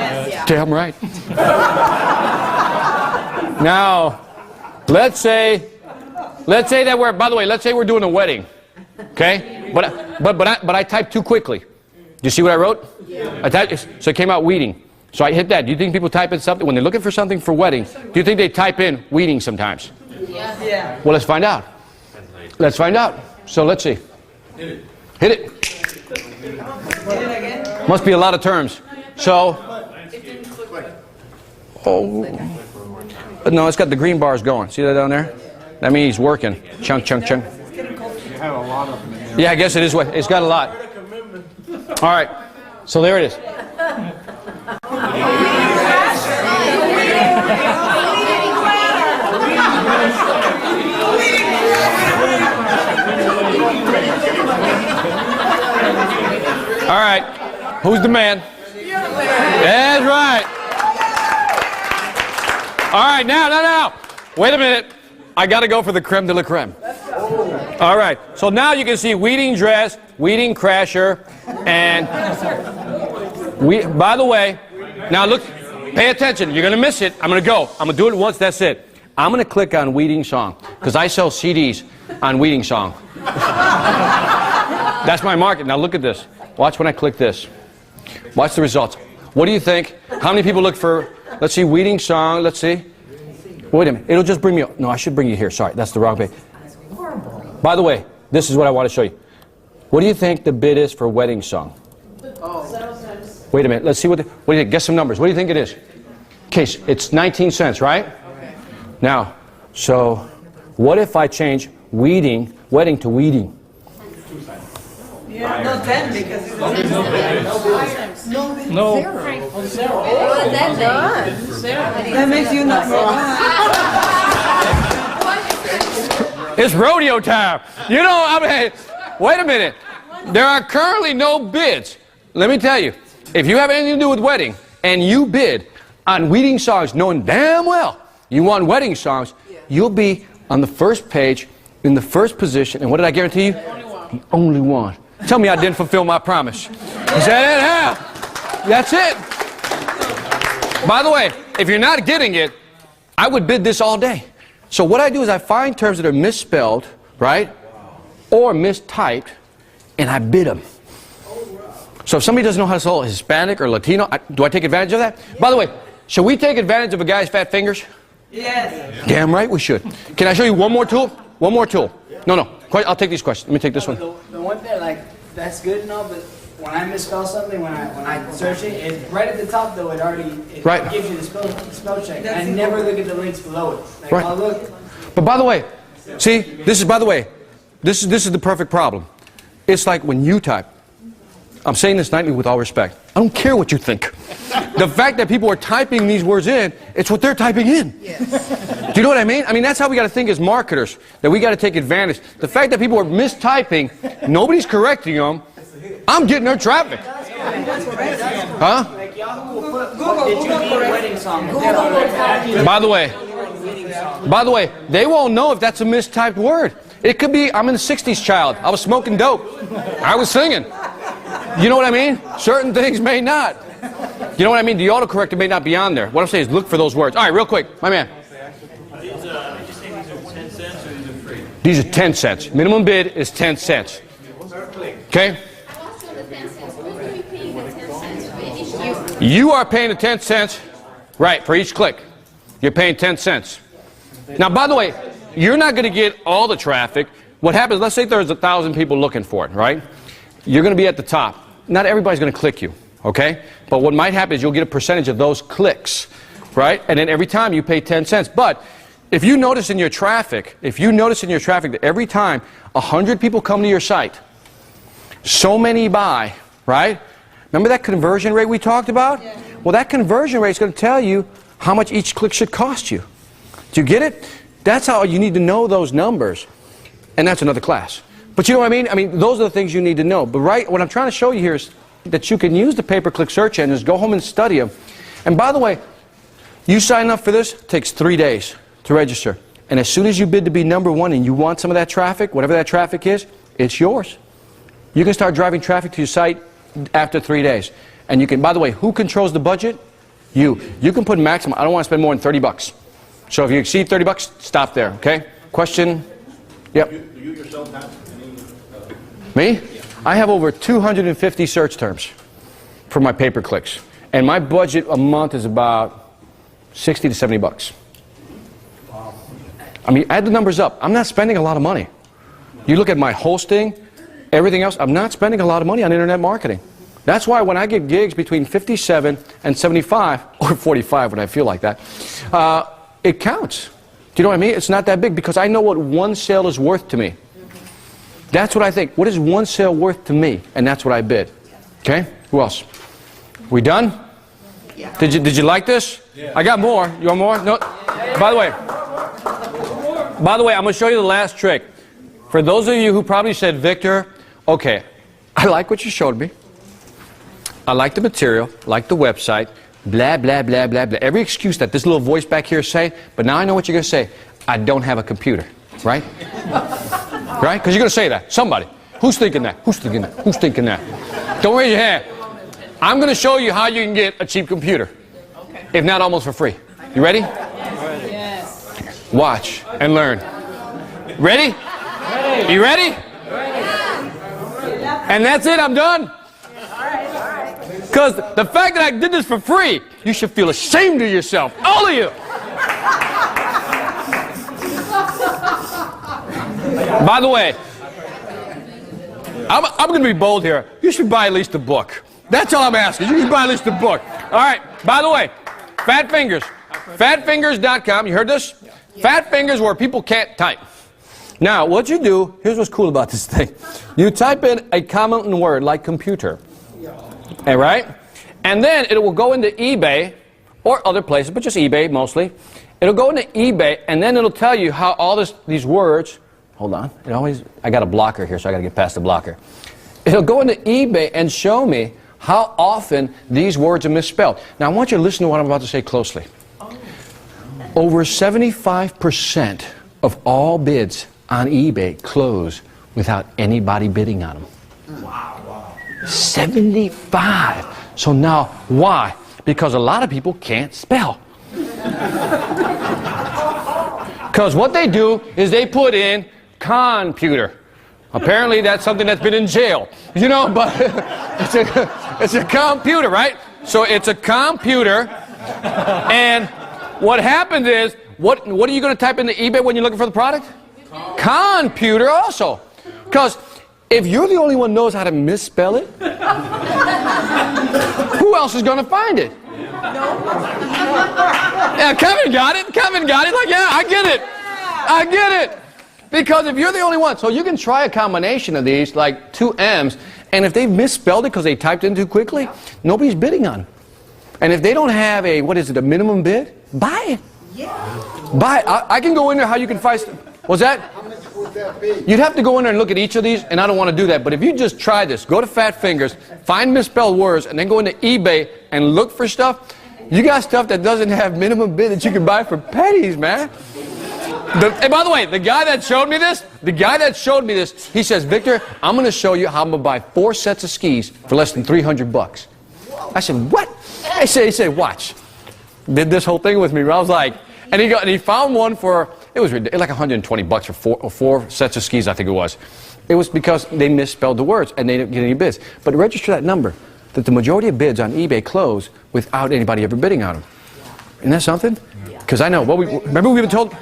Yes. Damn right. Now, let's say that we're, by the way, let's say we're doing a wedding. Okay? But I typed too quickly. Do you see what I wrote? Yeah. I typed, so it came out weeding. So I hit that. Do you think people type in something when they're looking for something for wedding? Do you think they type in weeding sometimes? Yeah. Well, let's find out. Let's find out. So let's see. Hit it. Hit it. Hit it again. Must be a lot of terms. So. Oh. No, it's got the green bars going. See that down there? That means he's working. Chunk, chunk, chunk. Yeah, I guess it is. It's got a lot. All right. So there it is. All right. Who's the man? That's right. All right. Now. Wait a minute. I got to go for the creme de la creme. All right. So now you can see weeding dress, weeding crasher, and by the way, now look, pay attention. You're going to miss it. I'm going to go. I'm going to do it once. That's it. I'm going to click on weeding song because I sell CDs on weeding song. That's my market. Now look at this. Watch when I click this. Watch the results. What do you think? How many people look for, let's see, weeding song. Let's see. Wait a minute. It'll just bring me up. No, I should bring you here. Sorry, that's the wrong page. By the way, this is what I want to show you. What do you think the bid is for wedding song? Wait a minute. Let's see what do you think? Guess some numbers. What do you think it is? Okay, it's 19 cents, right? Now, so what if I change wedding to weeding? Yeah, no, 10 because it's No. that makes you not It's rodeo time. You know, I mean, wait a minute. There are currently no bids. Let me tell you, if you have anything to do with wedding and you bid on wedding songs knowing damn well you want wedding songs, you'll be on the first page in the first position. And what did I guarantee you? The only one. Tell me I didn't fulfill my promise. Is that it? Yeah. That's it. By the way, if you're not getting it, I would bid this all day. So what I do is I find terms that are misspelled, right, or mistyped, and I bid them. So if somebody doesn't know how to spell Hispanic or Latino, do I take advantage of that? By the way, should we take advantage of a guy's fat fingers? Yes. Damn right we should. Can I show you one more tool? One more tool. No. I'll take these questions. Let me take this one. The one thing, like, that's good and all, but when I misspell something, when I search it, it's right at the top though. It gives you the spell check. I never look at the links below it. Like, Right. I'll look. But by the way, see, this is the perfect problem. It's like when you type. I'm saying this nightly with all respect. I don't care what you think. The fact that people are typing these words in, it's what they're typing in. Yes. Do you know what I mean? I mean, that's how we got to think as marketers, that we got to take advantage. The fact that people are mistyping, nobody's correcting them, I'm getting their traffic. Huh? Like Yahoo will put, did you need wedding song? By the way, they won't know if that's a mistyped word. It could be, I'm in the 60s child. I was smoking dope. I was singing. You know what I mean? Certain things may not. You know what I mean? The autocorrector may not be on there. What I'm saying is look for those words. All right, real quick, my man. Did you say these are 10 cents or these are free? These are 10 cents. Minimum bid is 10 cents. Okay? You are paying the 10 cents, right, for each click. You're paying 10 cents. Now, by the way, you're not going to get all the traffic. What happens, let's say there's 1,000 people looking for it, right? You're going to be at the top. Not everybody's going to click you, okay? But what might happen is you'll get a percentage of those clicks, right? And then every time you pay 10 cents. But if you notice in your traffic, that every time 100 people come to your site, so many buy, right? Remember that conversion rate we talked about? Yeah. Well, that conversion rate is going to tell you how much each click should cost you. Do you get it? That's how you need to know those numbers. And that's another class. But you know what I mean? I mean, those are the things you need to know. But what I'm trying to show you here is that you can use the pay-per-click search engines, go home and study them. And by the way, you sign up for this, it takes 3 days to register. And as soon as you bid to be #1 and you want some of that traffic, whatever that traffic is, it's yours. You can start driving traffic to your site after 3 days. And you can, by the way, who controls the budget? You can put maximum. I don't want to spend more than 30 bucks. So if you exceed 30 bucks, stop there, okay? Question? Yep. Do you yourself have Me? any? I have over 250 search terms for my pay-per-clicks. And my budget a month is about 60 to 70 bucks. I mean, add the numbers up. I'm not spending a lot of money. You look at my hosting, everything else, I'm not spending a lot of money on internet marketing. That's why when I get gigs between 57 and 75, or 45 when I feel like that, it counts. Do you know what I mean? It's not that big because I know what one sale is worth to me. That's what I think. What is one sale worth to me? And that's what I bid. Okay? Who else? We done? Yeah. Did you like this? Yeah. I got more. You want more? No. By the way, I'm going to show you the last trick. For those of you who probably said, Victor, okay, I like what you showed me. I like the material, like the website, blah, blah, blah, blah, blah. Every excuse that this little voice back here is saying, but now I know what you're going to say. I don't have a computer, right? Right? Because you're going to say that. Somebody. Who's thinking that? Who's thinking that? Who's thinking that? Don't raise your hand. I'm going to show you how you can get a cheap computer. Okay. If not almost for free. You ready? Yes. Watch and learn. Ready? Ready. You ready? Ready. And that's it. I'm done. Because the fact that I did this for free, you should feel ashamed of yourself. All of you. By the way, I'm going to be bold here. You should buy at least a book. That's all I'm asking. You should buy at least a book. All right. By the way, Fat Fingers. Fatfingers.com. You heard this? Fat Fingers where people can't type. Now, what you do, here's what's cool about this thing. You type in a common word like computer. All right? And then it will go into eBay or other places, but just eBay mostly. It'll go into eBay, and then it'll tell you how all these words, hold on, I got a blocker here, so I got to get past the blocker. It'll go into eBay and show me how often these words are misspelled. Now, I want you to listen to what I'm about to say closely. Over 75% of all bids on eBay close without anybody bidding on them. Wow. 75. So now, why? Because a lot of people can't spell. Because what they do is they put in computer. Apparently that's something that's been in jail. You know, but it's a computer, right? So it's a computer. And what happens is, what are you going to type into eBay when you're looking for the product? Computer also. Because if you're the only one who knows how to misspell it, who else is going to find it? Yeah, Kevin got it. Kevin got it. Like, yeah, I get it. I get it. Because if you're the only one, so you can try a combination of these, like two M's, and if they've misspelled it because they typed in too quickly, nobody's bidding on them. And if they don't have a, what is it, a minimum bid, buy it. Yeah. Buy it. I can go in there how you can find. What's that? How much would that be? You'd have to go in there and look at each of these, and I don't want to do that. But if you just try this, go to Fat Fingers, find misspelled words, and then go into eBay and look for stuff, you got stuff that doesn't have minimum bid that you can buy for pennies, man. And by the way, the guy that showed me this, he says, Victor, I'm going to show you how I'm going to buy 4 sets of skis for less than 300 bucks. I said, what? He said, watch. Did this whole thing with me. I was like, and he found one for, it was like 120 bucks for four sets of skis, I think it was. It was because they misspelled the words and they didn't get any bids. But register that number, that the majority of bids on eBay close without anybody ever bidding on them. Isn't that something? Because I know, remember we've been told,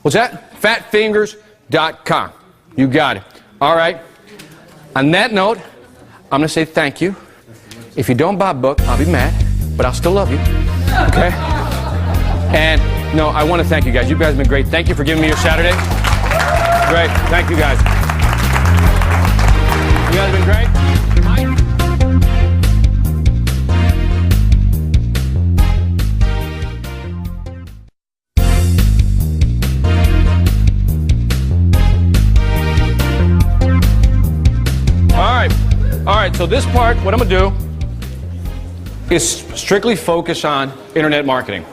what's that? Fatfingers.com. You got it. All right. On that note, I'm going to say thank you. If you don't buy a book, I'll be mad, but I'll still love you. Okay? And no, I want to thank you guys. You guys have been great. Thank you for giving me your Saturday. Great. Thank you guys. You guys have been great. All right, so this part, what I'm going to do is strictly focus on internet marketing.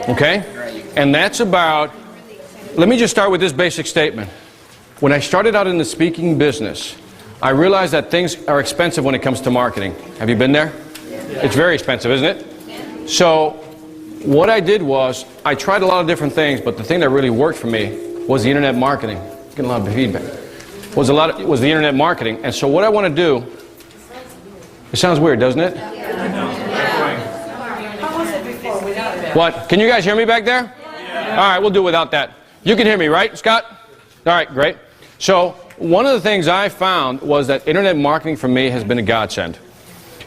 Okay? And that's about, let me just start with this basic statement. When I started out in the speaking business, I realized that things are expensive when it comes to marketing. Have you been there? It's very expensive, isn't it? So what I did was, I tried a lot of different things, but the thing that really worked for me was the internet marketing. Getting a lot of feedback. Was the internet marketing. And so what I want to do, it sounds weird, doesn't it? What? Can you guys hear me back there? All right, we'll do without that. You can hear me, right, Scott? All right, great. So one of the things I found was that internet marketing for me has been a godsend.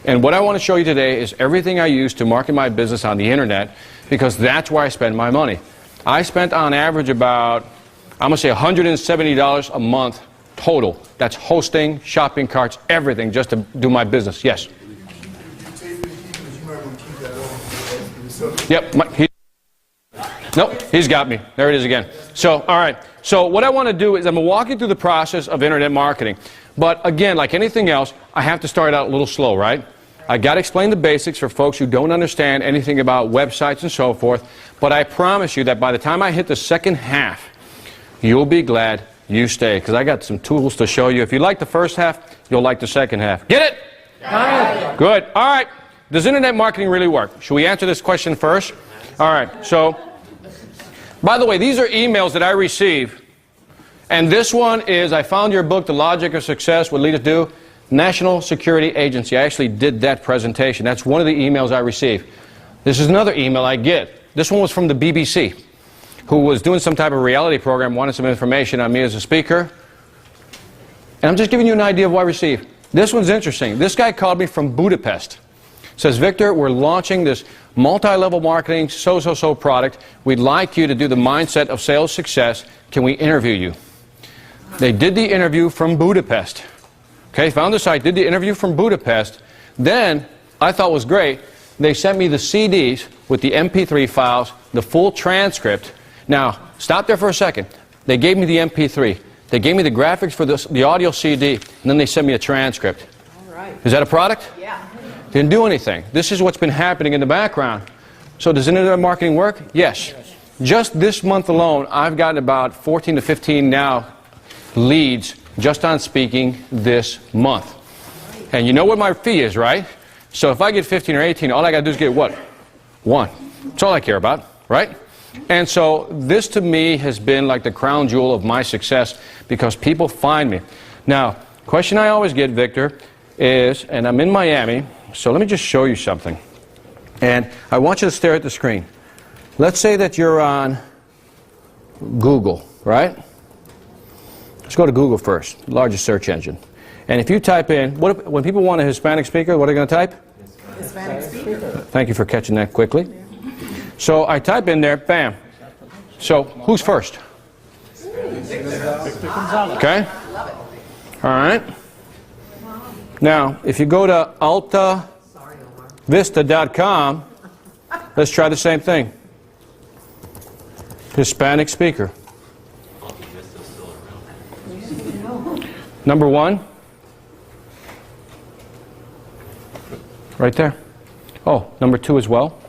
And what I want to show you today is everything I use to market my business on the internet, because that's where I spend my money. I spent on average about, I'm going to say $170 a month total. That's hosting, shopping carts, everything just to do my business. Yes? Yep. Nope, he's got me. There it is again. So, all right. So what I want to do is I'm going to walk you through the process of internet marketing. But again, like anything else, I have to start out a little slow, right? I got to explain the basics for folks who don't understand anything about websites and so forth. But I promise you that by the time I hit the second half, you'll be glad you stay, because I got some tools to show you. If you like the first half, you'll like the second half. Get it? Yeah. Good. All right. Does internet marketing really work? Should we answer this question first? All right. So, by the way, these are emails that I receive. And this one is, I found your book, The Logic of Success, What Leaders Do. National Security Agency. I actually did that presentation. That's one of the emails I receive. This is another email I get. This one was from the BBC, who was doing some type of reality program, wanted some information on me as a speaker. And I'm just giving you an idea of what I receive. This one's interesting. This guy called me from Budapest. Says, Victor, we're launching this multi-level marketing so product. We'd like you to do the mindset of sales success. Can we interview you? They did the interview from Budapest. Okay, found the site, did the interview from Budapest. Then, I thought was great, they sent me the CDs with the MP3 files, the full transcript. Now, stop there for a second. They gave me the MP3. They gave me the graphics for the audio CD, and then they sent me a transcript. All right. Is that a product? Yeah. Didn't do anything. This is what's been happening in the background. So does internet marketing work? Yes. Just this month alone, I've gotten about 14 to 15 now leads just on speaking this month. And you know what my fee is, right? So if I get 15 or 18, all I got to do is get what? One. That's all I care about, right? And so this to me has been like the crown jewel of my success, because people find me. Now, question I always get, Victor, is, and I'm in Miami, so let me just show you something. And I want you to stare at the screen. Let's say that you're on Google, right? Let's go to Google first, largest search engine. And if you type in, when people want a Hispanic speaker, what are they going to type? Hispanic speaker. Thank you for catching that quickly. So I type in there, bam. So who's first? Okay? All right. Now, if you go to altavista.com, let's try the same thing. Hispanic speaker. Number one. Right there. Oh, number two as well.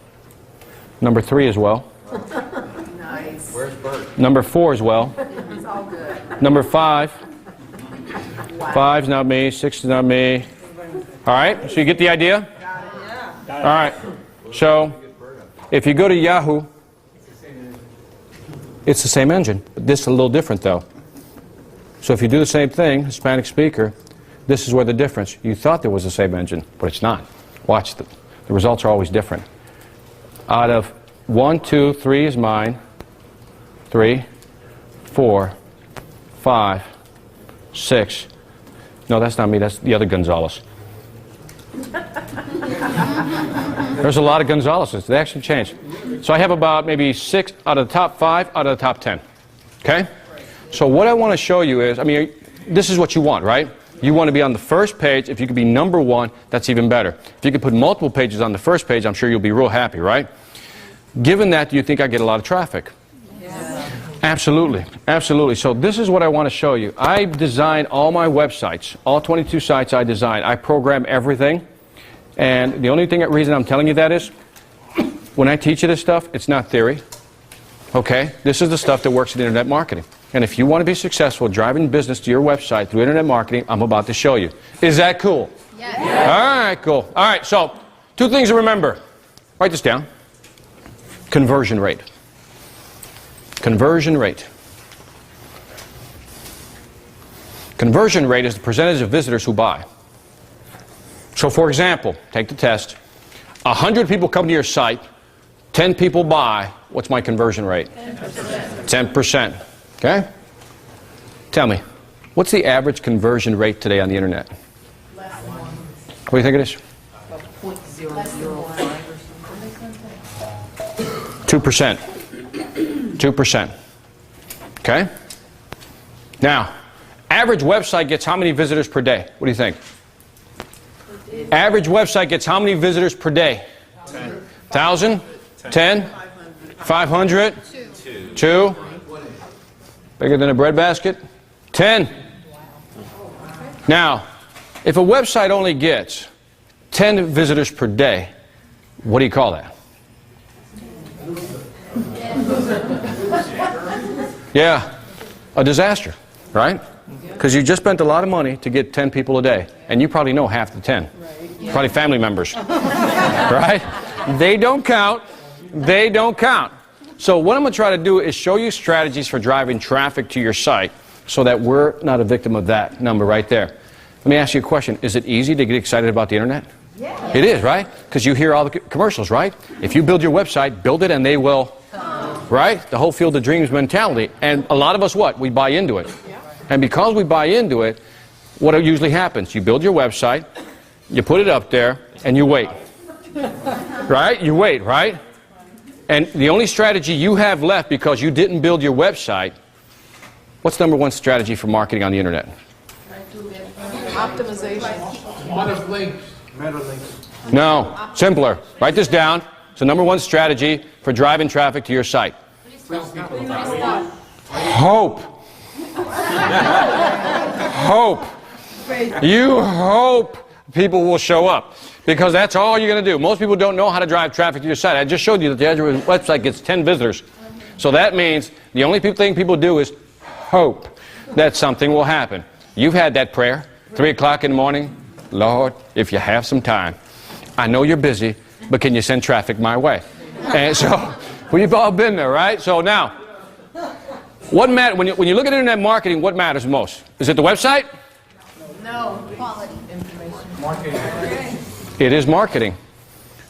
Number three as well. Nice. Where's Bert? Number four as well. It's all good. Number five. Wow. Five's not me. Six is not me. All right, so you get the idea? Yeah. All right, so if you go to Yahoo, it's the same engine, but this is a little different though. So if you do the same thing, Hispanic speaker, this is where the difference. You thought there was the same engine, but it's not. Watch, the results are always different. Out of 1, 2, 3 is mine, 3, 4, 5, 6. No, that's not me, that's the other Gonzales. There's a lot of Gonzaleses. They actually changed. So I have about maybe 6 out of the top 5 out of the top 10. Okay? So what I want to show you is, I mean, this is what you want, right? You want to be on the first page. If you could be number one, that's even better. If you could put multiple pages on the first page, I'm sure you'll be real happy, right? Given that, do you think I get a lot of traffic? Yeah. Absolutely. Absolutely. So this is what I want to show you. I design all my websites, all 22 sites I design. I program everything. And the only reason I'm telling you that is, when I teach you this stuff, it's not theory. Okay? This is the stuff that works in internet marketing. And if you want to be successful driving business to your website through internet marketing, I'm about to show you. Is that cool? Yes. All right, cool. All right, so 2 things to remember. Write this down. Conversion rate. Conversion rate. Conversion rate is the percentage of visitors who buy. So for example, take the test. 100 people come to your site, 10 people buy. What's my conversion rate? 10%. 10%. Okay? Tell me, what's the average conversion rate today on the internet? What do you think it is? 2%. 2%. Okay? Now, average website gets how many visitors per day? What do you think? Average website gets how many visitors per day? 1,000? 10? 500? 2? Bigger than a breadbasket? 10. Now, if a website only gets 10 visitors per day, what do you call that? Yeah, a disaster, right? Because you just spent a lot of money to get 10 people a day, and you probably know half the 10. Probably family members, right? They don't count. They don't count. So what I'm going to try to do is show you strategies for driving traffic to your site so that we're not a victim of that number right there. Let me ask you a question. Is it easy to get excited about the internet? Yeah. It is, right? Because you hear all the commercials, right? If you build your website, build it and they will, right? The whole field of dreams mentality. And a lot of us, what? We buy into it. And because we buy into it, what usually happens? You build your website, you put it up there, and you wait. Right? You wait, right? And the only strategy you have left because you didn't build your website, what's number one strategy for marketing on the internet? Optimization. Meta links. Meta links. No. Simpler. Write this down. It's the number one strategy for driving traffic to your site. Hope. Hope. You hope people will show up. Because that's all you're going to do. Most people don't know how to drive traffic to your site. I just showed you that the average website gets 10 visitors. So that means the only thing people do is hope that something will happen. You've had that prayer, 3 o'clock in the morning. Lord, if you have some time, I know you're busy, but can you send traffic my way? And so we've all been there, right? So now, what matters when you look at internet marketing? What matters most? Is it the website? No, quality information. Marketing. It is marketing.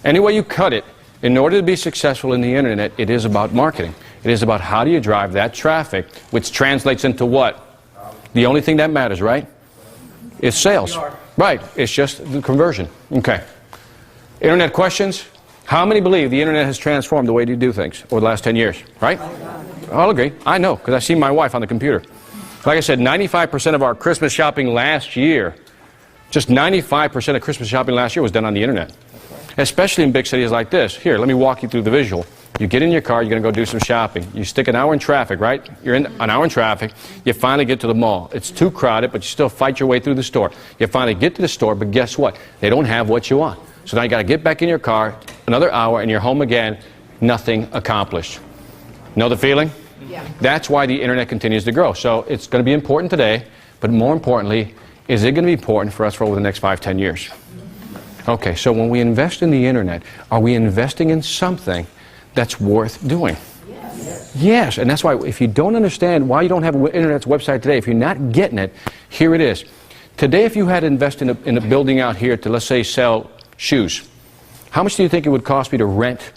Any way you cut it, in order to be successful in the internet, it is about marketing. It is about how do you drive that traffic, which translates into what? The only thing that matters, right? Is sales. Right. It's just the conversion. Okay. Internet questions? How many believe the internet has transformed the way you do things over the last 10 years? Right? I'll agree. I know, because I've seen my wife on the computer. Like I said, 95% of our Christmas shopping last year, just 95% of Christmas shopping last year was done on the internet. Especially in big cities like this. Here, let me walk you through the visual. You get in your car, you're going to go do some shopping. You stick an hour in traffic, right? You're in an hour in traffic. You finally get to the mall. It's too crowded, but you still fight your way through the store. You finally get to the store, but guess what? They don't have what you want. So now you got to get back in your car, another hour, and you're home again. Nothing accomplished. Know the feeling? Yeah. That's why the internet continues to grow. So it's going to be important today, but more importantly, is it going to be important for us for over the next 5, 10 years? Okay, so when we invest in the internet, are we investing in something that's worth doing? Yes, and that's why if you don't understand why you don't have an internet's website today, if you're not getting it, here it is. Today, if you had to invest in a building out here to, let's say, sell shoes, how much do you think it would cost me to rent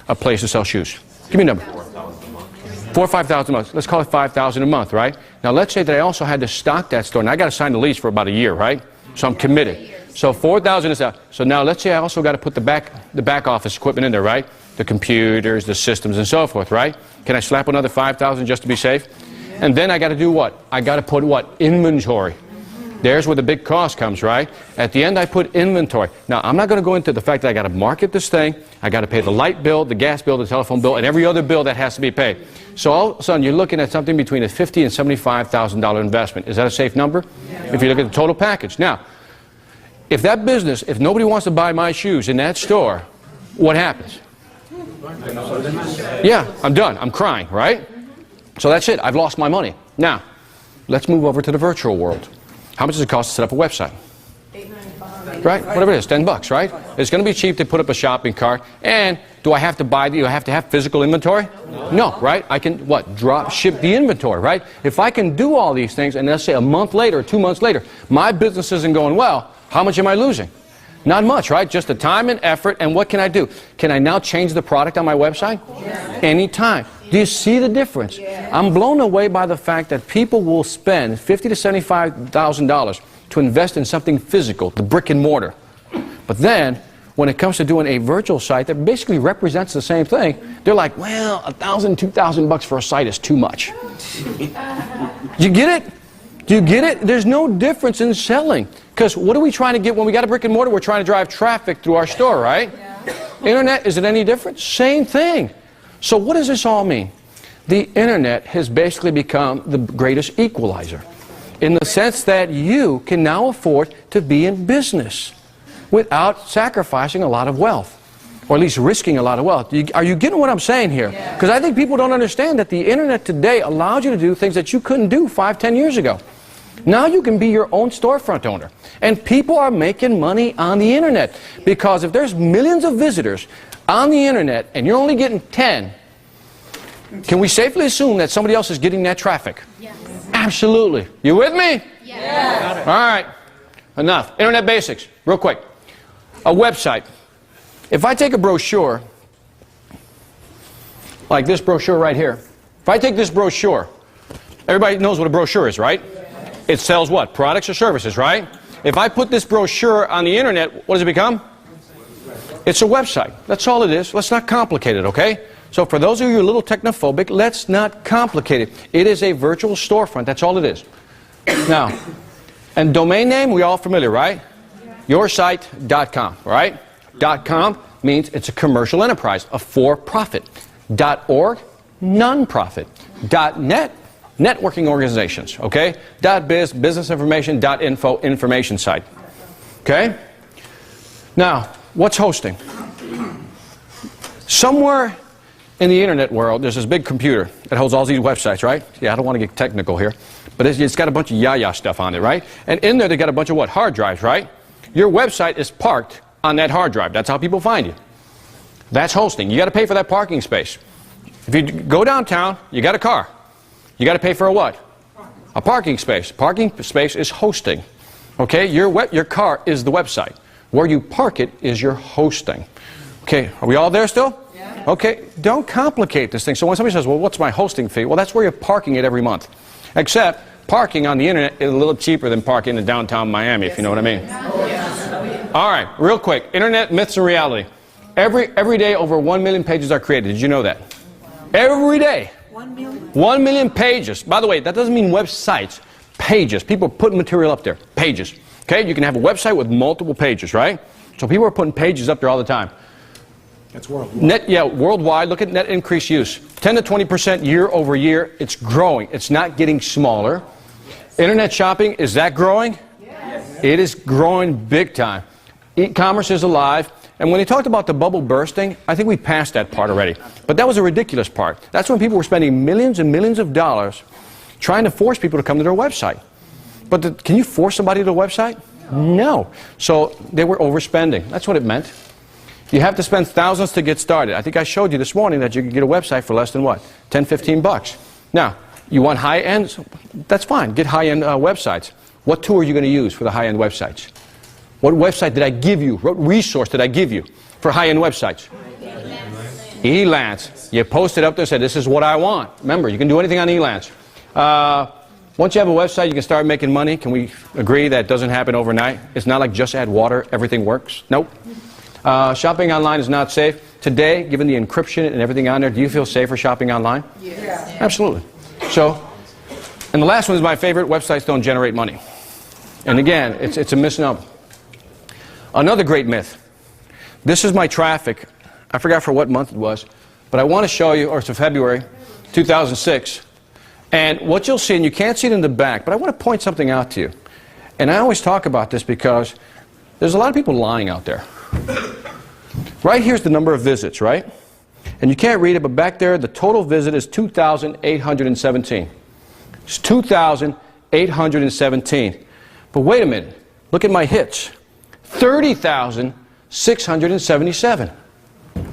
a place to sell shoes? Give me a number. $4,000 or $5,000 a month. Let's call it $5,000 a month, right? Now, let's say that I also had to stock that store, and I got to sign the lease for about a year, right? So I'm committed. So $4,000 is out. So now let's say I also got to put the back office equipment in there, right? The computers, the systems, and so forth, right? Can I slap another $5,000 just to be safe? And then I got to do what? I got to put what? Inventory. There's where the big cost comes, right? At the end, I put inventory. Now, I'm not going to go into the fact that I got to market this thing. I got to pay the light bill, the gas bill, the telephone bill, and every other bill that has to be paid. So all of a sudden, you're looking at something between a $50,000 and $75,000 investment. Is that a safe number? Yeah. If you look at the total package. Now, if that business, if nobody wants to buy my shoes in that store, what happens? Yeah, I'm done. I'm crying, right? So that's it. I've lost my money. Now, let's move over to the virtual world. How much does it cost to set up a website? $8.95. Right? Whatever it is, $10, right? It's going to be cheap to put up a shopping cart, and do I have to buy, do I have to have physical inventory? No, right? I can, what, drop ship the inventory, right? If I can do all these things, and let's say a month later, 2 months later, my business isn't going well, how much am I losing? Not much, right? Just the time and effort, and what can I do? Can I now change the product on my website? Anytime. Do you see the difference? I'm blown away by the fact that people will spend $50,000 to $75,000 to invest in something physical, the brick and mortar. But then, when it comes to doing a virtual site that basically represents the same thing, they're like, well, $1,000, $2,000 for a site is too much. You get it? Do you get it? There's no difference in selling. Because what are we trying to get when we got a brick and mortar? We're trying to drive traffic through our store, right? Internet, is it any different? Same thing. So what does this all mean? The internet has basically become the greatest equalizer in the sense that you can now afford to be in business without sacrificing a lot of wealth, or at least risking a lot of wealth. Are you getting what I'm saying here? Because I think people don't understand that the internet today allows you to do things that you couldn't do 5, 10 years ago. Now you can be your own storefront owner. And people are making money on the internet. Because if there's millions of visitors on the internet and you're only getting 10, can we safely assume that somebody else is getting that traffic? Yes. Absolutely. You with me? Yes. All right. Enough. Internet basics. Real quick. A website. If I take a brochure, like this brochure right here. If I take this brochure, everybody knows what a brochure is, right? It sells what? Products or services, right? If I put this brochure on the internet, what does it become? It's a website. That's all it is. Let's not complicate it, okay? So for those of you who are a little technophobic, let's not complicate it. It is a virtual storefront. That's all it is. Now, and domain name, we all familiar, right? Yoursite.com, right? .com means it's a commercial enterprise, a for-profit. .org, non-profit. .net, networking organizations, okay? .biz, business information. .info, information site. Okay? Now, what's hosting? Somewhere in the internet world, there's this big computer that holds all these websites, right? Yeah, I don't want to get technical here, but it's got a bunch of yah-yah stuff on it, right? And in there, they got a bunch of what? Hard drives, right? Your website is parked on that hard drive. That's how people find you. That's hosting. You got to pay for that parking space. If you go downtown, you got a car. You got to pay for a what? A parking space. Parking space is hosting. Okay? Your car is the website. Where you park it is your hosting. Okay, are we all there still? Yeah. Okay, don't complicate this thing. So when somebody says, well, what's my hosting fee? Well, that's where you're parking it every month. Except parking on the internet is a little cheaper than parking in downtown Miami, if you know what I mean. All right, real quick. Internet myths and reality. Every day over 1 million pages are created. Did you know that? Every day. 1 million? 1 million pages. By the way, that doesn't mean websites. Pages. People put material up there. Pages. Okay? You can have a website with multiple pages, right? So people are putting pages up there all the time. That's worldwide. Worldwide. Look at net increased use. 10 to 20% year over year. It's growing. It's not getting smaller. Internet shopping, is that growing? Yes. It is growing big time. E-commerce is alive. And when he talked about the bubble bursting, I think we passed that part already. But that was a ridiculous part. That's when people were spending millions and millions of dollars trying to force people to come to their website. But can you force somebody to a website? No. So they were overspending. That's what it meant. You have to spend thousands to get started. I think I showed you this morning that you can get a website for less than what? 10, 15 bucks. Now, you want high-end? That's fine. Get high-end websites. What tool are you going to use for the high-end websites? What website did I give you? What resource did I give you for high-end websites? Elance. You post it up there and say, this is what I want. Remember, you can do anything on Elance. Once you have a website, you can start making money. Can we agree that doesn't happen overnight? It's not like just add water, everything works. Nope. Shopping online is not safe. Today, given the encryption and everything on there, do you feel safer shopping online? Yes. Absolutely. So, and the last one is my favorite, websites don't generate money. And again, it's a misnomer. Another great myth. This is my traffic. I forgot for what month it was, but I want to show you, or it's February 2006. And what you'll see, and you can't see it in the back, but I want to point something out to you. And I always talk about this because there's a lot of people lying out there. Right here's the number of visits, right? And you can't read it, but back there, the total visit is 2,817. It's 2,817. But wait a minute. Look at my hits. 30,677.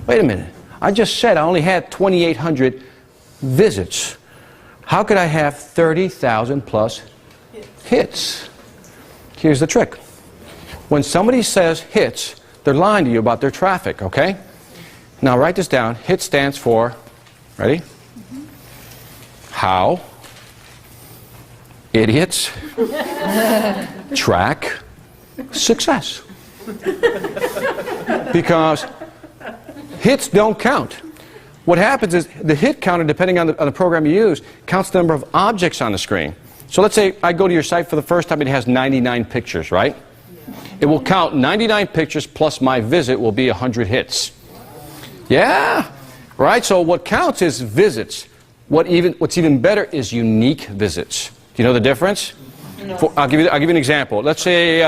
Wait a minute. I just said I only had 2,800 visits. How could I have 30,000 plus hits? Here's the trick. When somebody says hits, they're lying to you about their traffic, okay? Now write this down. HIT stands for, ready? How idiots track success. Because hits don't count. What happens is the hit counter, depending on the program you use, counts the number of objects on the screen. So let's say I go to your site for the first time, it has 99 pictures, right? It will count 99 pictures plus my visit will be 100 hits. Yeah, right? So what counts is visits. What's even better is unique visits. Do you know the difference? No. I'll give you an example. Let's say,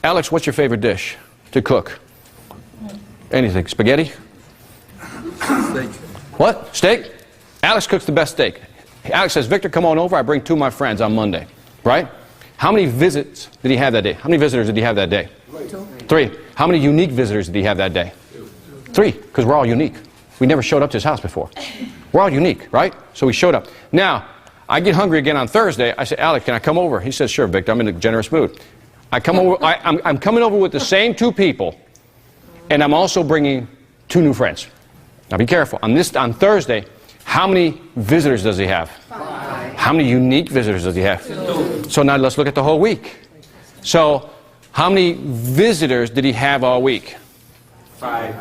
Alex, what's your favorite dish to cook? Anything. Spaghetti? Steak. What? Steak? Alex cooks the best steak. Alex says, Victor, come on over. I bring 2 of my friends on Monday. Right? How many visits did he have that day? How many visitors did he have that day? 3. How many unique visitors did he have that day? 3, because we're all unique. We never showed up to his house before. We're all unique, right? So we showed up. Now, I get hungry again on Thursday. I say, Alex, can I come over? He says, sure, Victor, I'm in a generous mood. I come over, I'm coming over with the same 2 people, and I'm also bringing 2 new friends. Now be careful. On Thursday, how many visitors does he have? 5. How many unique visitors does he have? 2. So now let's look at the whole week. So how many visitors did he have all week? 5.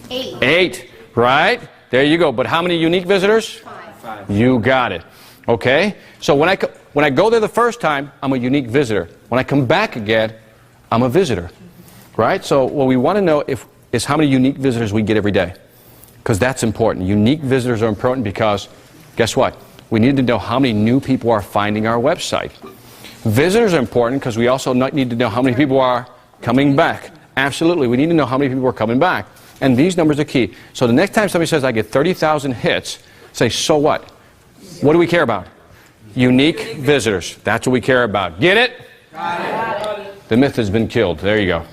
8. 8, right? There you go. But how many unique visitors? 5. You got it. Okay? So when I go there the first time, I'm a unique visitor. When I come back again, I'm a visitor. Right? So what we want to know is how many unique visitors we get every day. Because that's important. Unique visitors are important because, guess what? We need to know how many new people are finding our website. Visitors are important because we also need to know how many people are coming back. Absolutely. We need to know how many people are coming back. And these numbers are key. So the next time somebody says, I get 30,000 hits, say, so what? What do we care about? Unique visitors. That's what we care about. Get it? Got it. The myth has been killed. There you go.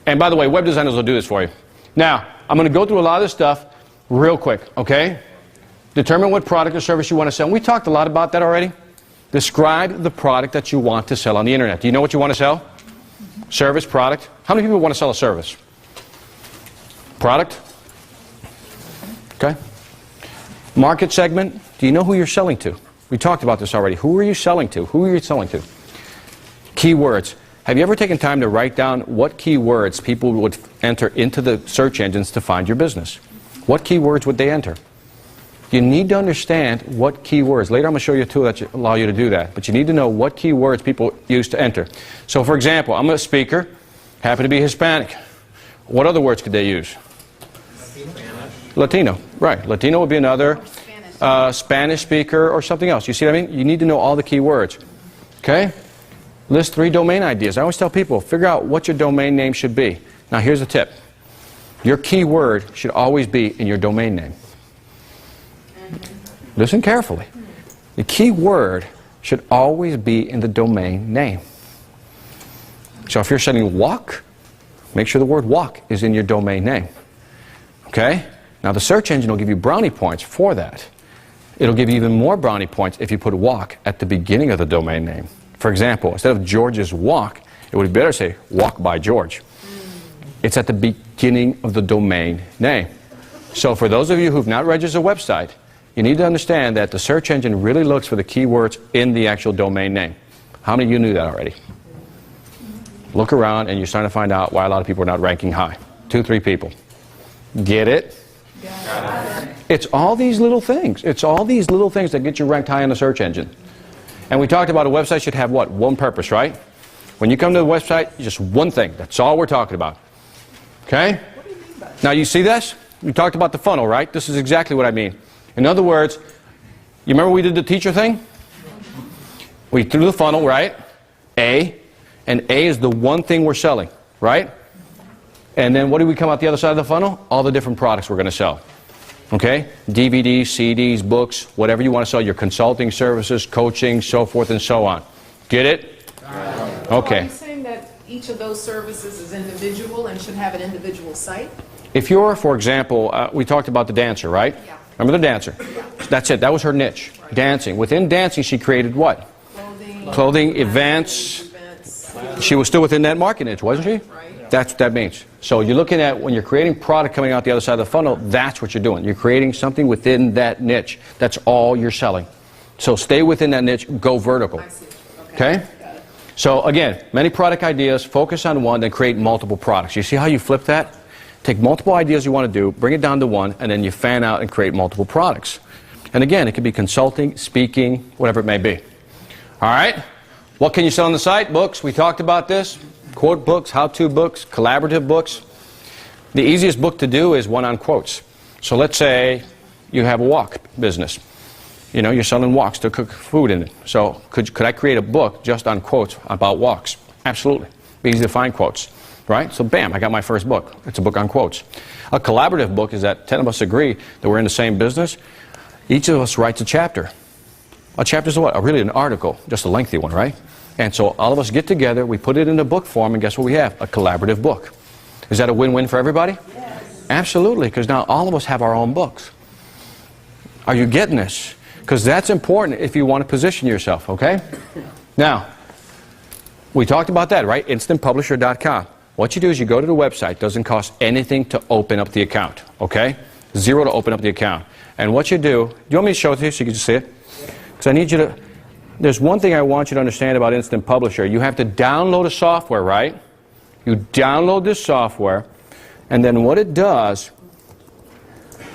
And by the way, web designers will do this for you. Now, I'm going to go through a lot of this stuff real quick, okay? Determine what product or service you want to sell. And we talked a lot about that already. Describe the product that you want to sell on the internet. Do you know what you want to sell? Service, product. How many people want to sell a service? Product? Okay. Market segment. Do you know who you're selling to? We talked about this already. Who are you selling to? Who are you selling to? Keywords. Have you ever taken time to write down what keywords people would enter into the search engines to find your business? What keywords would they enter? You need to understand what keywords. Later I'm going to show you a tool that allow you to do that. But you need to know what keywords people use to enter. So for example, I'm a speaker, happen to be Hispanic. What other words could they use? Latino. Right. Latino would be another. Spanish speaker or something else. You see what I mean? You need to know all the keywords. Okay? List 3 domain ideas. I always tell people, figure out what your domain name should be. Now here's a tip. Your keyword should always be in your domain name. Listen carefully. The key word should always be in the domain name. So if you're selling walk, make sure the word walk is in your domain name. Okay? Now the search engine will give you brownie points for that. It'll give you even more brownie points if you put walk at the beginning of the domain name. For example, instead of George's walk, it would be better to say walk by George. It's at the beginning of the domain name. So for those of you who've not registered a website, you need to understand that the search engine really looks for the keywords in the actual domain name. How many of you knew that already? Look around and you're starting to find out why a lot of people are not ranking high. 2, 3 people. Get it? It's all these little things. It's all these little things that get you ranked high in the search engine. And we talked about a website should have what? One purpose, right? When you come to the website, just one thing. That's all we're talking about. Okay? Now you see this? We talked about the funnel, right? This is exactly what I mean. In other words, you remember we did the teacher thing? We threw the funnel, right? A. And A is the one thing we're selling, right? And then what do we come out the other side of the funnel? All the different products we're going to sell. Okay? DVDs, CDs, books, whatever you want to sell, your consulting services, coaching, so forth and so on. Get it? So Okay. are you saying that each of those services is individual and should have an individual site? If you're, for example, we talked about the dancer, right? Yeah. Remember the dancer? That's it. That was her niche. Dancing. Within dancing, she created what? Clothing, events. She was still within that market niche, wasn't she? Right. That's what that means. So you're looking at, when you're creating product coming out the other side of the funnel, that's what you're doing. You're creating something within that niche. That's all you're selling. So stay within that niche, go vertical. I see. Okay? So again, many product ideas, focus on one, then create multiple products. You see how you flip that? Take multiple ideas you want to do, bring it down to one, and then you fan out and create multiple products. And again, it could be consulting, speaking, whatever it may be. All right? What can you sell on the site? Books. We talked about this. Quote books, how-to books, collaborative books. The easiest book to do is one on quotes. So let's say you have a wok business. You know, you're selling woks to cook food in it. So could I create a book just on quotes about woks? Absolutely. Be easy to find quotes, right? So bam, I got my first book. It's a book on quotes. A collaborative book is that 10 of us agree that we're in the same business. Each of us writes a chapter. A chapter is what? Really an article, just a lengthy one, right? And so all of us get together, we put it in a book form, and guess what we have? A collaborative book. Is that a win-win for everybody? Yes. Absolutely, because now all of us have our own books. Are you getting this? Because that's important if you want to position yourself, okay? Now, we talked about that, right? InstantPublisher.com. What you do is you go to the website. Doesn't cost anything to open up the account, okay? $0 to open up the account. And what you do you want me to show it to you so you can just see it? Because I need you to, there's one thing I want you to understand about Instant Publisher. You have to download a software, right? You download this software, and then what it does,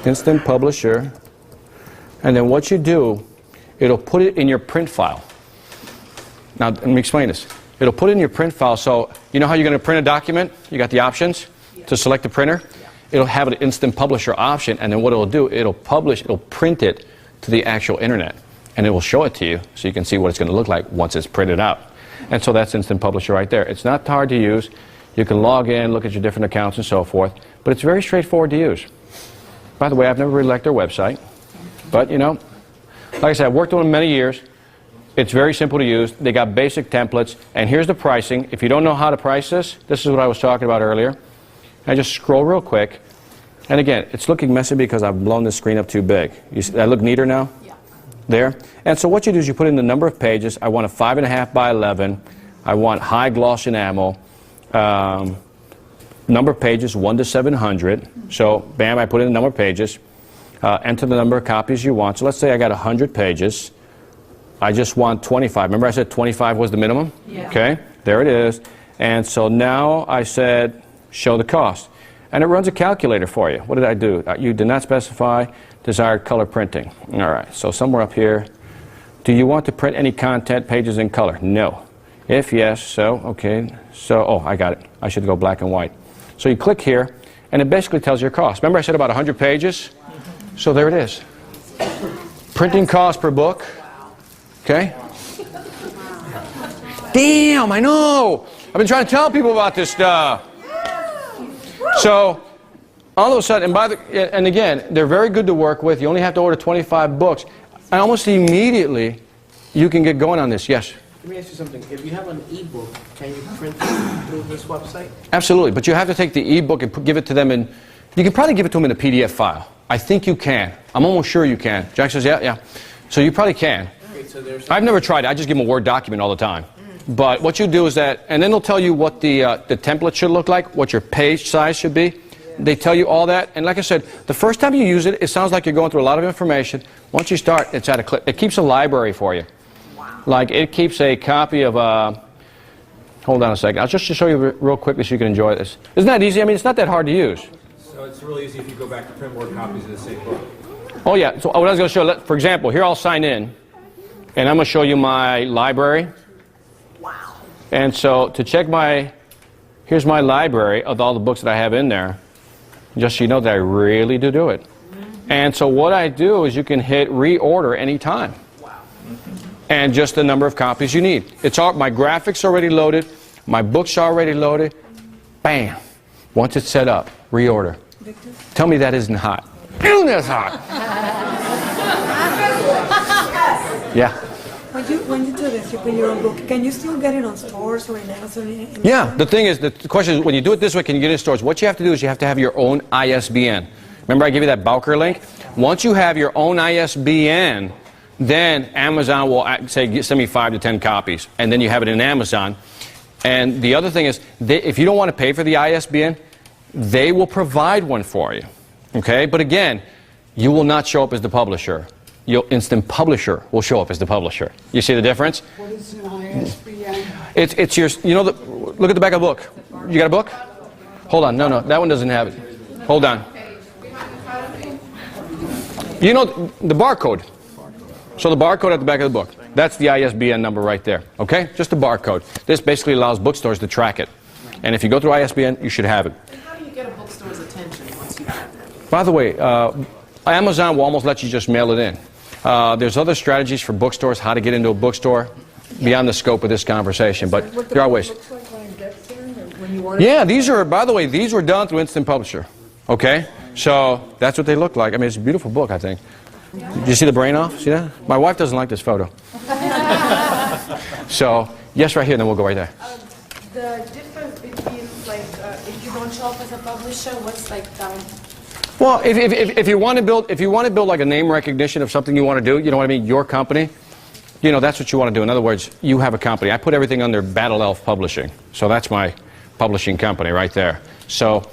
Instant Publisher, and then what you do, it'll put it in your print file. Now, let me explain this. It'll put it in your print file, so you know how you're going to print a document? You got the options to select the printer? It'll have an Instant Publisher option, and then what it'll do, it'll print it to the actual internet. And it will show it to you so you can see what it's going to look like once it's printed out. And so that's Instant Publisher right there. It's not hard to use. You can log in, look at your different accounts and so forth, but it's very straightforward to use. By the way, I've never really liked their website, but you know, like I said, I've worked on them many years. It's very simple to use. They got basic templates, and here's the pricing. If you don't know how to price this is what I was talking about earlier. I just scroll real quick, and again, it's looking messy because I've blown this screen up too big. You see, I look neater now? Yeah. There. And so what you do is you put in the number of pages. I want a 5.5 by 11. I want high gloss enamel. Number of pages 1 to 700. So bam, I put in the number of pages. Enter the number of copies you want. So let's say I got 100 pages. I just want 25. Remember I said 25 was the minimum? Yeah. Okay, there it is. And so now I said show the cost. And it runs a calculator for you. What did I do? You did not specify desired color printing. All right, so somewhere up here. Do you want to print any content pages in color? No. If yes, so, okay. So, oh, I got it. I should go black and white. So you click here, and it basically tells your cost. Remember I said about 100 pages? So there it is. Printing cost per book. Okay? Damn, I know. I've been trying to tell people about this stuff. So, all of a sudden, and again, they're very good to work with. You only have to order 25 books. And almost immediately, you can get going on this. Yes? Let me ask you something. If you have an e-book, can you print it through this website? Absolutely, but you have to take the e-book and give it to them, and you can probably give it to them in a PDF file. I think you can. I'm almost sure you can. Jack says, yeah. So you probably can. Okay, so there's I've never tried it. I just give them a Word document all the time. But what you do is that, and then they'll tell you what the template should look like, what your page size should be. They tell you all that, and like I said, the first time you use it, it sounds like you're going through a lot of information. Once you start, it's at a click. It keeps a library for you. Wow. Like it keeps a copy of hold on a second. I'll just show you real quickly so you can enjoy this. Isn't that easy? I mean, it's not that hard to use. So it's really easy if you go back to print more copies of the same book. Oh yeah, so what I was going to show, for example, here I'll sign in, and I'm going to show you my library. Wow. And so to check here's my library of all the books that I have in there. Just so you know that I really do it. And so what I do is you can hit reorder anytime. Wow. And just the number of copies you need. It's all, my graphics already loaded, my books are already loaded. Bam. Once it's set up, reorder. Victor? Tell me that isn't hot. Isn't that hot? Yeah. When you do this, you put your own book. Can you still get it on stores or in Amazon? Yeah, the thing is, the question is, when you do it this way, can you get it in stores? What you have to do is you have to have your own ISBN. Remember I gave you that Bowker link? Once you have your own ISBN, then Amazon will say, send me 5 to 10 copies. And then you have it in Amazon. And the other thing is, if you don't want to pay for the ISBN, they will provide one for you. Okay? But again, you will not show up as the publisher. Your instant publisher will show up as the publisher. You see the difference? What is an ISBN? It's your, you know, look at the back of the book. You got a book? Hold on, no, that one doesn't have it. Hold on. You know the barcode. So the barcode at the back of the book, that's the ISBN number right there. Okay? Just a barcode. This basically allows bookstores to track it. And if you go through ISBN, you should have it. And how do you get a bookstore's attention once you have that? By the way, Amazon will almost let you just mail it in. There's other strategies for bookstores, how to get into a bookstore, beyond the scope of this conversation, but there are ways. Yeah, these are, by the way, these were done through Instant Publisher. Okay? So that's what they look like. I mean, it's a beautiful book, I think. Did you see the brain off? See that? My wife doesn't like this photo. So, yes, right here, then we'll go right there. The difference between, like, if you don't show up as a publisher, what's like down? Well, if you want to build like a name recognition of something you want to do, you know what I mean, your company, you know, that's what you want to do. In other words, you have a company. I put everything under Battle Elf Publishing. So that's my publishing company right there. So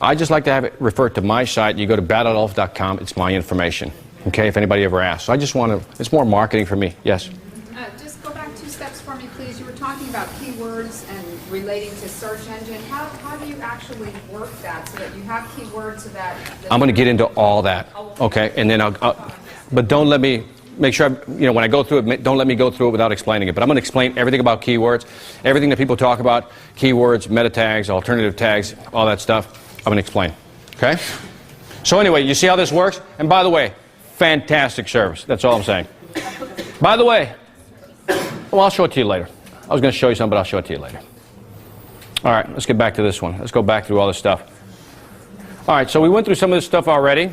I just like to have it referred to my site. You go to battleelf.com. It's my information. Okay, if anybody ever asks. So I just want to, it's more marketing for me. Yes? Just go back 2 steps for me, please. You were talking about keywords and relating to search engine. How do you actually work that so that you have keywords so that... I'm going to get into all that. Okay, and then but don't let me, make sure, you know, when I go through it, don't let me go through it without explaining it. But I'm going to explain everything about keywords, everything that people talk about, keywords, meta tags, alternative tags, all that stuff. I'm going to explain. Okay? So anyway, you see how this works? And by the way, fantastic service. That's all I'm saying. By the way, well, I'll show it to you later. I was going to show you something, but I'll show it to you later. All right, let's get back to this one. Let's go back through all this stuff. All right, so we went through some of this stuff already.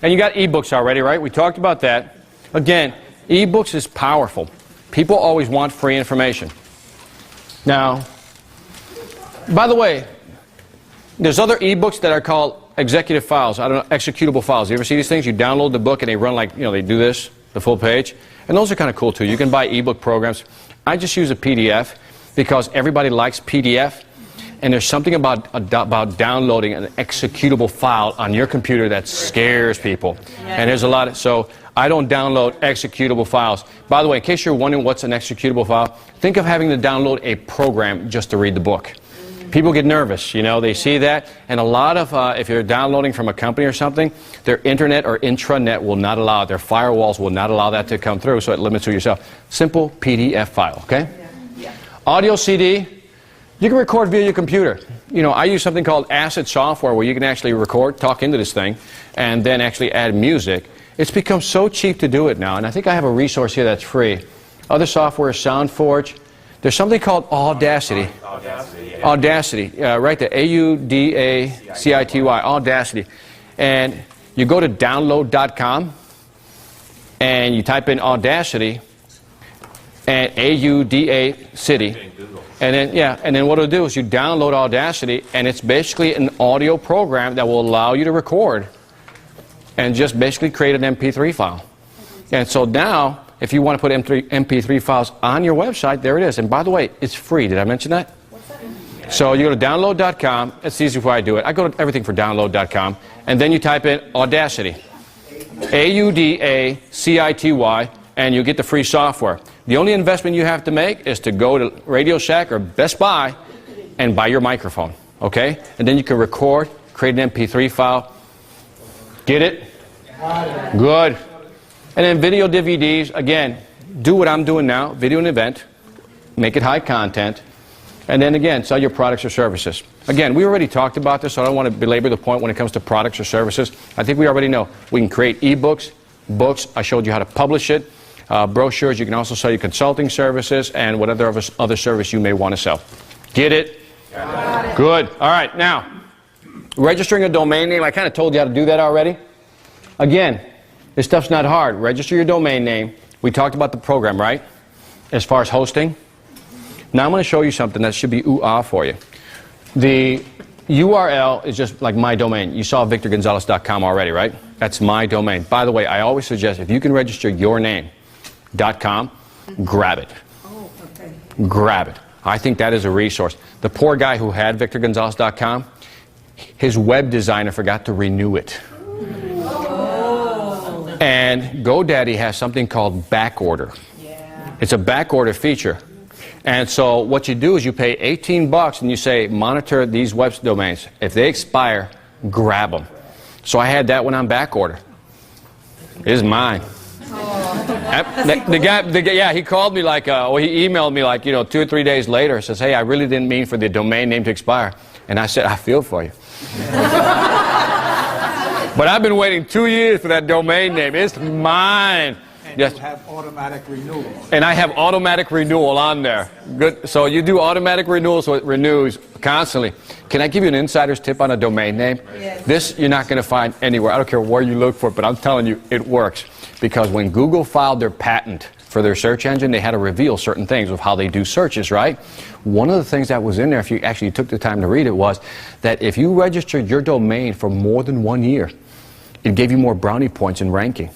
And you got ebooks already, right? We talked about that. Again, ebooks is powerful. People always want free information. Now, by the way, there's other ebooks that are called executive files. I don't know, executable files. You ever see these things? You download the book and they run like, you know, they do this, the full page. And those are kind of cool too. You can buy ebook programs. I just use a PDF because everybody likes PDF. And there's something about downloading an executable file on your computer that scares people. And there's a lot of, so I don't download executable files. By the way, in case you're wondering what's an executable file, think of having to download a program just to read the book. People get nervous, you know, they see that. And a lot of, if you're downloading from a company or something, their internet or intranet will not allow it. Their firewalls will not allow that to come through, so it limits you yourself. Simple PDF file, okay? Audio CD. You can record via your computer. You know, I use something called Acid software where you can actually record, talk into this thing, and then actually add music. It's become so cheap to do it now, and I think I have a resource here that's free. Other software is SoundForge. There's something called Audacity. Audacity, right there, A-U-D-A-C-I-T-Y, Audacity. And you go to download.com, and you type in Audacity, and A-U-D-A-City. And then, yeah, and then what it'll do is you download Audacity, and it's basically an audio program that will allow you to record and just basically create an MP3 file. And so now, if you want to put MP3 files on your website, there it is. And by the way, it's free. Did I mention that? So you go to download.com. It's easy before I do it. I go to everything for download.com. And then you type in Audacity. A-U-D-A-C-I-T-Y. And you get the free software. The only investment you have to make is to go to Radio Shack or Best Buy and buy your microphone, okay? And then you can record, create an MP3 file. Get it? Good. And then video DVDs, again, do what I'm doing now, video an event, make it high content, and then again, sell your products or services. Again, we already talked about this, so I don't want to belabor the point when it comes to products or services. I think we already know. We can create ebooks, books. I showed you how to publish it. Brochures, you can also sell your consulting services and whatever other service you may want to sell. Get it? Good. All right, now, registering a domain name, I kind of told you how to do that already. Again, this stuff's not hard. Register your domain name. We talked about the program, right? as far as hosting. Now I'm going to show you something that should be ooh-ah for you. The URL is just like my domain. You saw victorgonzalez.com already, right? That's my domain. By the way, I always suggest if you can register your name.com, grab it. Oh, okay. Grab it. I think that is a resource. The poor guy who had victorgonzalez.com, his web designer forgot to renew it. Oh. And GoDaddy has something called backorder. Yeah. It's a backorder feature. And so what you do is you pay $18 and you say, monitor these web domains. If they expire, grab them. So I had that one on backorder. It is mine. The guy, yeah, he called me like, or he emailed me like, 2 or 3 days later. Says, hey, I really didn't mean for the domain name to expire. And I said, I feel for you. But I've been waiting 2 years for that domain name. It's mine. And yes. you have automatic renewal. And I have automatic renewal on there. Good. So you do automatic renewal, so it renews constantly. Can I give you an insider's tip on a domain name? Yes. This you're not going to find anywhere. I don't care where you look for it, but I'm telling you, it works. Because when Google filed their patent for their search engine, they had to reveal certain things of how they do searches, right? One of the things that was in there, if you actually took the time to read it, was that if you registered your domain for more than 1 year, it gave you more brownie points in ranking.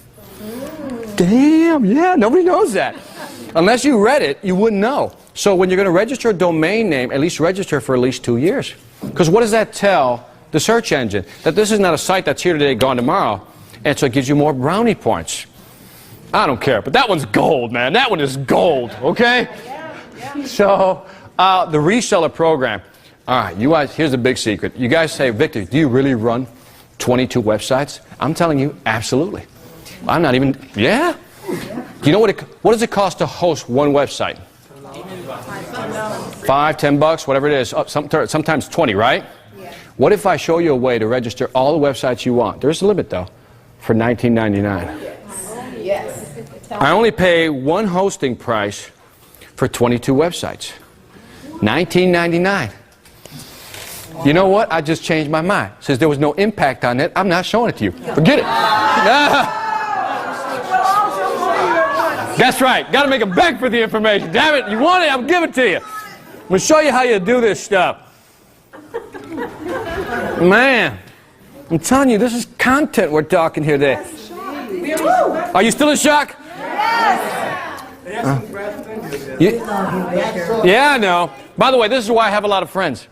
Damn, yeah, nobody knows that. Unless you read it, you wouldn't know. So when you're going to register a domain name, at least register for at least 2 years. Because what does that tell the search engine? That this is not a site that's here today, gone tomorrow. And so it gives you more brownie points. I don't care, but that one's gold, man. That one is gold, okay? So the reseller program. All right, you guys, here's the big secret. You guys say, Victor, do you really run 22 websites? I'm telling you, absolutely. I'm not even, yeah. Do you know what does it cost to host one website? $5, $10, whatever it is. Sometimes 20, right? Yeah. What if I show you a way to register all the websites you want? There's a limit though, for $19.99. Yes. I only pay one hosting price for 22 websites. $19.99. You know what? I just changed my mind. Since there was no impact on it, I'm not showing it to you. Forget it. That's right. Got to make a beg for the information. Damn it. You want it? I'll give it to you. I'm going to show you how you do this stuff. Man, I'm telling you, this is content we're talking here today. Are you still in shock? Yeah, I know. By the way, this is why I have a lot of friends.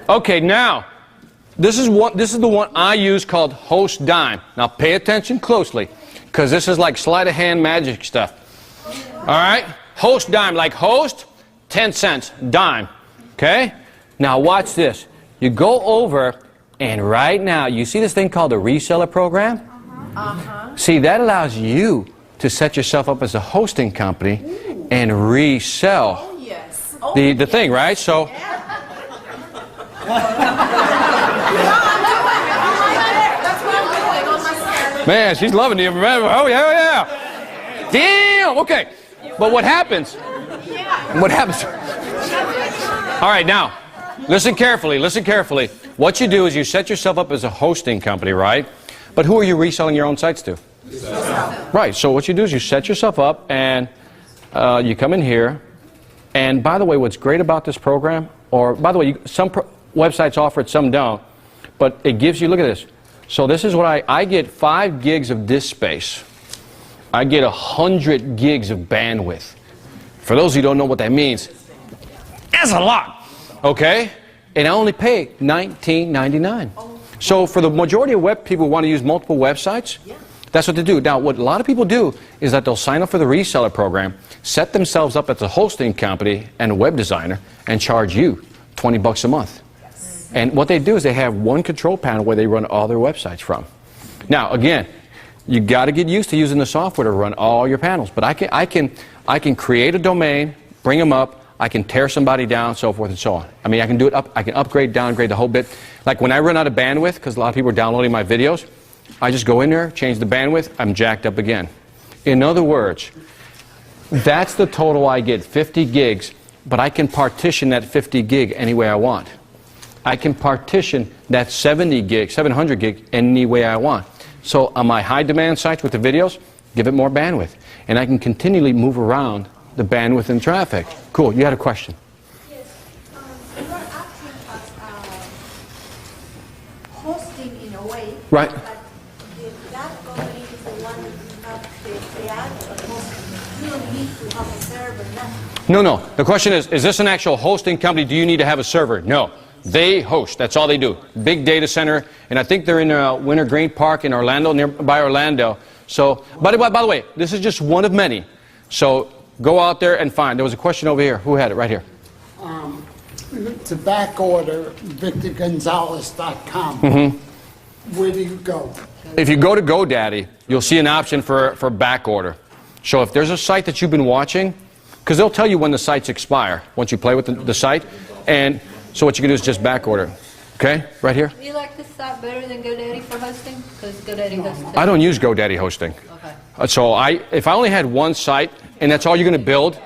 Okay, now, this is the one I use called Host Dime. Now, pay attention closely, because this is like sleight of hand magic stuff. All right? Host Dime, like host, 10 cents, dime. Okay? Now, watch this. You go over, and right now, you see this thing called the reseller program? See, that allows you to set yourself up as a hosting company and resell the thing, right? So, man, she's loving the information. Oh, yeah. Damn, okay. But what happens? What happens? All right, now, listen carefully. What you do is you set yourself up as a hosting company, right? But who are you reselling your own sites to? Right, so what you do is you set yourself up and you come in here. And by the way, what's great about this program, or by the way, some websites offer it, some don't, but it gives you, look at this. So this is what I get 5 gigs of disk space. I get 100 gigs of bandwidth. For those who don't know what that means, that's a lot, okay? And I only pay $19.99. So for the majority of web people who want to use multiple websites, that's what they do. Now, what a lot of people do is that they'll sign up for the reseller program, set themselves up as a hosting company and a web designer, and charge you $20 a month. And what they do is they have one control panel where they run all their websites from. Now, again, you got to get used to using the software to run all your panels. But I can create a domain, bring them up, I can tear somebody down, so forth and so on. I mean, I can do it up. I can upgrade, downgrade the whole bit. Like when I run out of bandwidth, because a lot of people are downloading my videos, I just go in there, change the bandwidth, I'm jacked up again. In other words, that's the total I get, 50 gigs, but I can partition that 50 gig any way I want. I can partition that 700 gig any way I want. So on my high demand sites with the videos, give it more bandwidth. And I can continually move around the bandwidth and traffic. Cool. You had a question. Yes. You are acting as hosting in a way. Right. But that company is the one that you have the ad of hosting. You don't need to have a server, nothing. No, no. The question is this an actual hosting company? Do you need to have a server? No. They host. That's all they do. Big data center. And I think they're in Winter Green Park in Orlando, nearby Orlando. So, by the way, this is just one of many. So go out there and find. There was a question over here. Who had it? Right here. To back order VictorGonzalez.com. Where do you go? If you go to GoDaddy, you'll see an option for back order. So if there's a site that you've been watching, because they'll tell you when the sites expire once you play with the site. And so what you can do is just back order. Okay? Right here. Do you like this site better than GoDaddy for hosting? Because GoDaddy hosts too. I don't use GoDaddy hosting. Okay. So if I only had one site and that's all you're going to build,